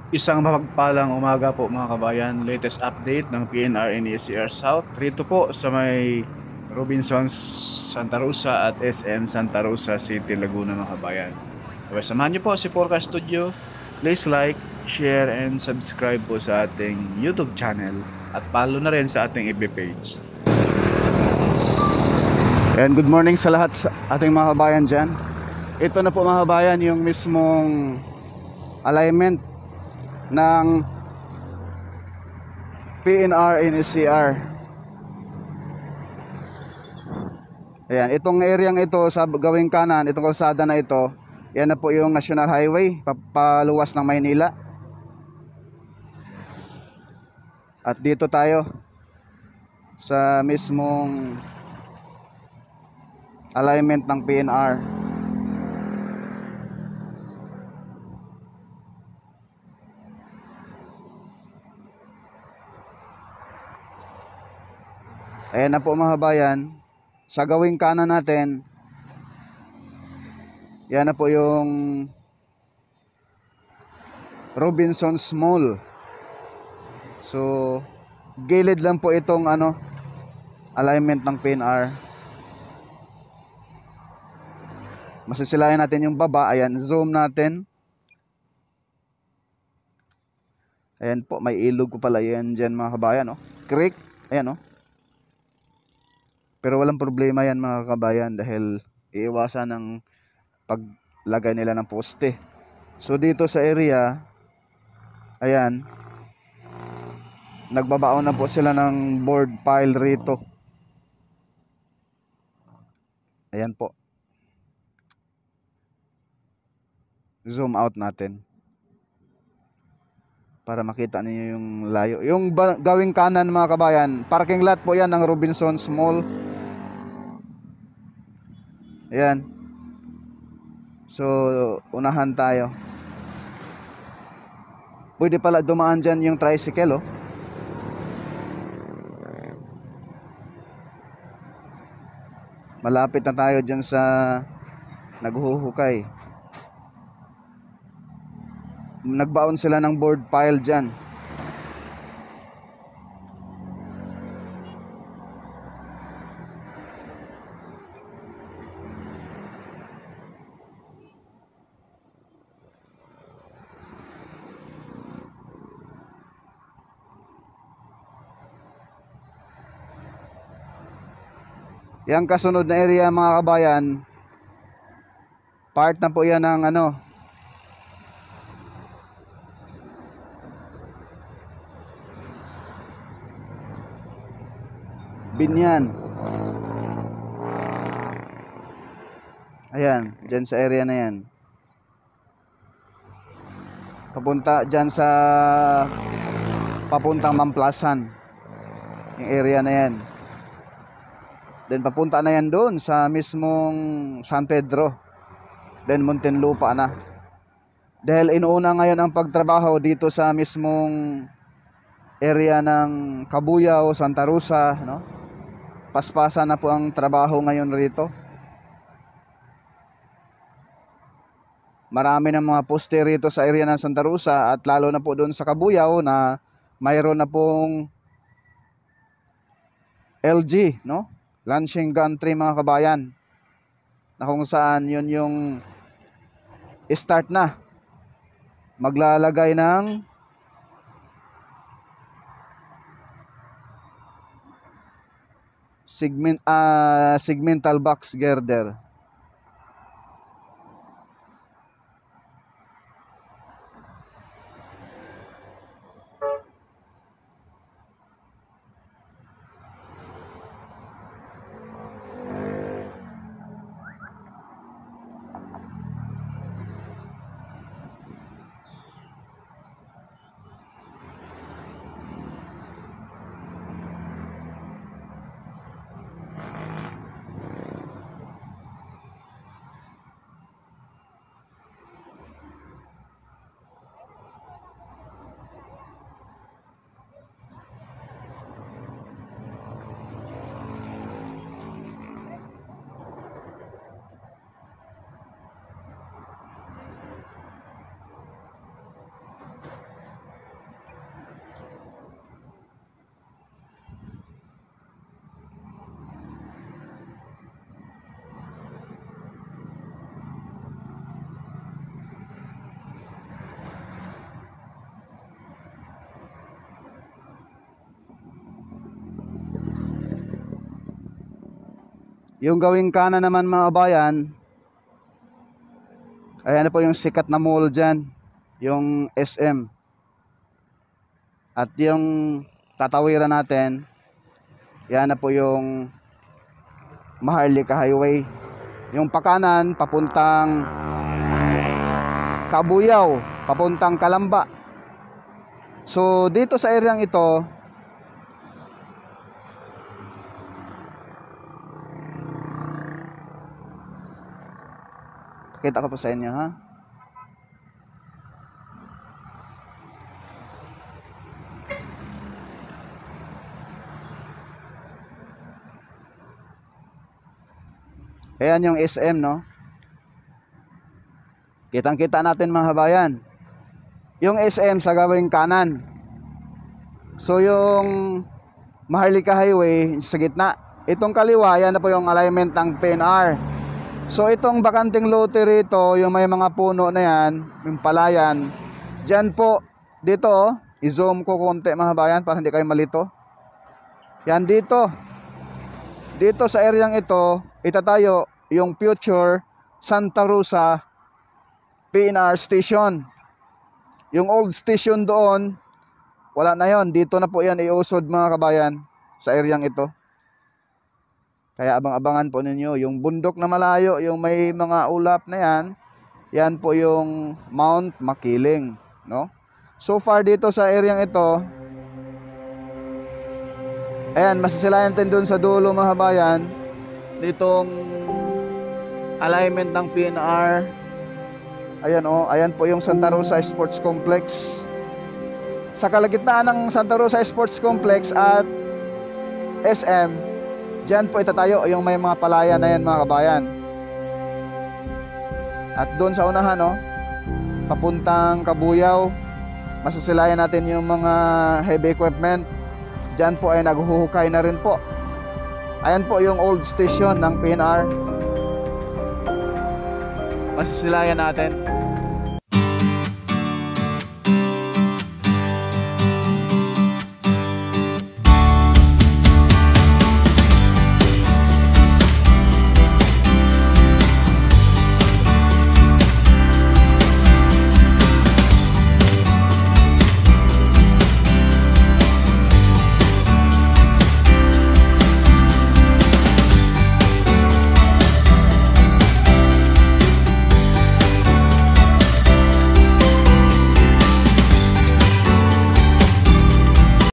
Isang mapagpalang umaga po mga kabayan. Latest update ng PNR NESCR South. Rito po sa may Robinsons Santa Rosa at SM Santa Rosa City, Laguna mga kabayan. Okay, samahan niyo po si Porca Studio. Please like, share, and subscribe po sa ating YouTube channel at follow na rin sa ating FB page. And good morning sa lahat sa ating mga kabayan dyan. Ito na po mga kabayan yung mismong alignment ng PNR NESCR. Ayan, itong areang ito sa gawing kanan, itong kalsada na ito, yan na po yung National Highway paluwas ng Maynila. At dito tayo sa mismong alignment ng PNR. Ayan na po mga kabayan, sa gawing kanan natin, yan na po yung Robinsons Mall. So gilid lang po itong alignment ng PNR. Masisilayan natin yung baba. Ayan, zoom natin. Ayan po, may ilog ko pala yan dyan mga kabayan, creek, ayan pero walang problema yan mga kabayan dahil iiwasan ng paglagay nila ng poste. So dito sa area, ayan, nagbabaon na po sila ng board pile rito. Ayan po, zoom out natin para makita niyo yung layo. Yung gawing kanan mga kabayan, parking lot po yan ng Robinsons Mall. Ayan. So unahan tayo. Pwede pala dumaan dyan yung tricycle Malapit na tayo dyan sa naghuhukay. Nagbaon sila ng board pile dyan. Yang kasunod na area mga kabayan, part na po yan ng Binyan. Ayan, dyan sa area na yan, papunta dyan sa papuntang Mamplasan, yung area na yan. Then papunta na yan doon sa mismong San Pedro, then Muntinlupa na. Dahil inuuna ngayon ang pagtrabaho dito sa mismong area ng Cabuyao, Santa Rosa, Paspasan na po ang trabaho ngayon rito. Marami ng mga poste rito sa area ng Santa Rosa at lalo na po doon sa Cabuyao na mayroon na pong LG, launching gantry mga kabayan, na kung saan yun yung start na maglalagay ng segmental box girder. Yung gawing kanan naman mga kabayan, ayan na po yung sikat na mall dyan, yung SM. At yung tatawiran natin, yan na po yung Maharlika Highway. Yung pakanan, papuntang Kabuyaw, papuntang Kalamba. So dito sa areang ito, kita ko po sa inyo ha. Ayan yung SM, no? Kitang-kita natin mga kabayan. Yung SM sa gawing kanan. So yung Maharlika Highway sa gitna. Itong kaliwa, yan na po yung alignment ng PNR. So itong bakanting lote rito, yung may mga puno na yan, yung palayan, dyan po, dito, i-zoom ko konti mga kabayan para hindi kayo malito. Yan dito. Dito sa areang ito, itatayo yung future Santa Rosa PNR station. Yung old station doon, wala na yon. Dito na po yan iusod mga kabayan sa areang ito. Kaya abang-abangan po ninyo. Yung bundok na malayo, yung may mga ulap na yan, yan po yung Mount Makiling, no? So far dito sa areang ito, ayan, masisilayan natin dun sa dulo mga kabayan, ditong alignment ng PNR. Ayan oh, ayan po yung Santa Rosa Sports Complex. Sa kalagitnaan ng Santa Rosa Sports Complex at SM, dyan po itatayo yung may mga palayan na yan mga kabayan. At doon sa unahan oh, papuntang Kabuyaw, masasilayan natin yung mga heavy equipment. Dyan po ay naghuhukay na rin po. Ayan po yung old station ng PNR. Masasilayan natin.